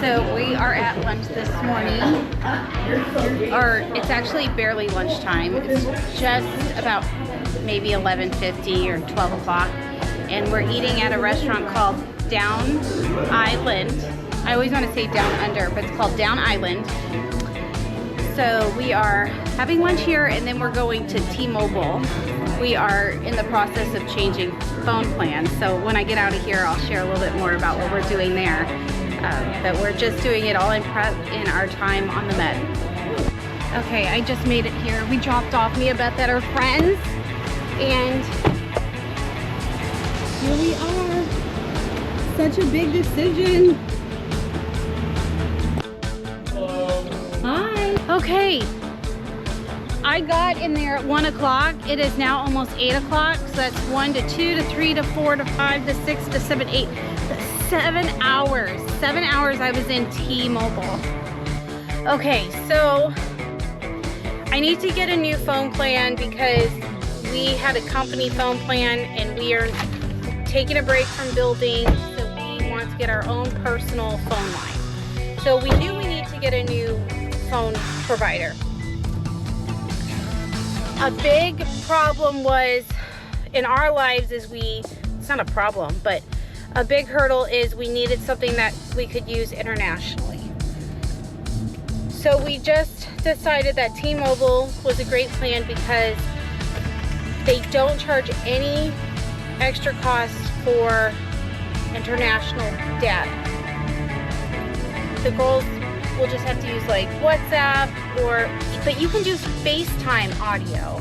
So we are at lunch this morning, or it's actually barely lunchtime. It's just about maybe 11:50 or 12 o'clock, and we're eating at a restaurant called Down Island. I always want to say Down Under, but it's called Down Island. So we are having lunch here, and then we're going to T-Mobile. We are in the process of changing phone plans, so when I get out of here I'll share a little bit more about what we're doing there. But we're just doing it all in prep in our time on the Med. Okay, I just made it here. We dropped off me and Beth at our friends, and here we are. Such a big decision. Hello. Hi. Okay, I got in there at 1 o'clock. It is now almost 8 o'clock, so that's 1 to 2 to 3 to 4 to 5 to 6 to 7, 8. 7 hours. 7 hours I was in T-Mobile. Okay, so I need to get a new phone plan because we had a company phone plan and we are taking a break from building, so we want to get our own personal phone line. So we knew we need to get a new phone provider. A big problem was in our lives is it's not a problem, but a big hurdle is we needed something that we could use internationally. So we just decided that T-Mobile was a great plan because they don't charge any extra cost for international data. The girls will just have to use like WhatsApp, but you can do FaceTime audio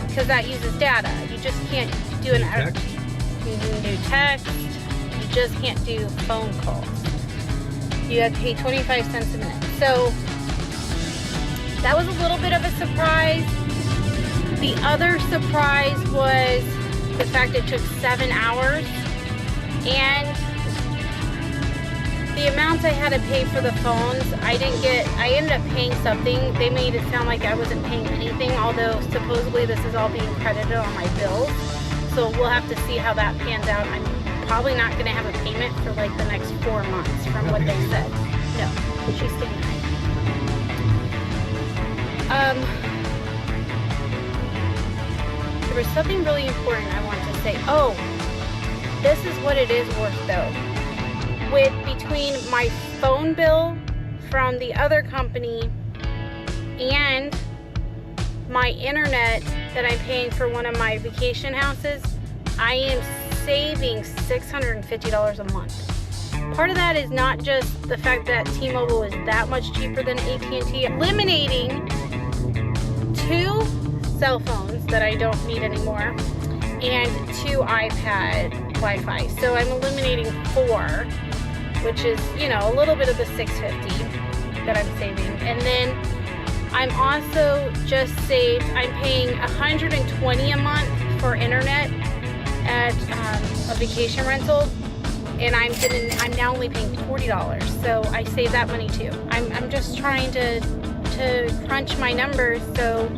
because that uses data. You just can't do an text. You can do text. You just can't do phone calls. You have to pay 25 cents a minute. So that was a little bit of a surprise. The other surprise was the fact it took 7 hours, and the amounts I had to pay for the phones, I ended up paying something. They made it sound like I wasn't paying anything, although supposedly this is all being credited on my bills. So we'll have to see how that pans out. I'm probably not going to have a payment for like the next 4 months from what they said. No, she's staying behind. There was something really important I wanted to say. Oh, this is what it is worth though. Between my phone bill from the other company and my internet that I'm paying for one of my vacation houses, I am saving $650 a month. Part of that is not just the fact that T-Mobile is that much cheaper than AT&T, eliminating 2 cell phones that I don't need anymore and 2 iPad Wi-Fi. So I'm eliminating 4, which is, you know, a little bit of the $650 that I'm saving. And then I'm also just saved, I'm paying $120 a month for internet at a vacation rental, and I'm now only paying $40. So I save that money too. I'm just trying to crunch my numbers so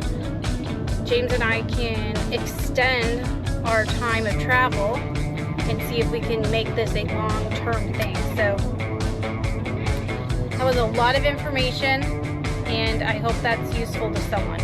James and I can extend our time of travel and see if we can make this a long-term thing. So that was a lot of information, and I hope that's useful to someone.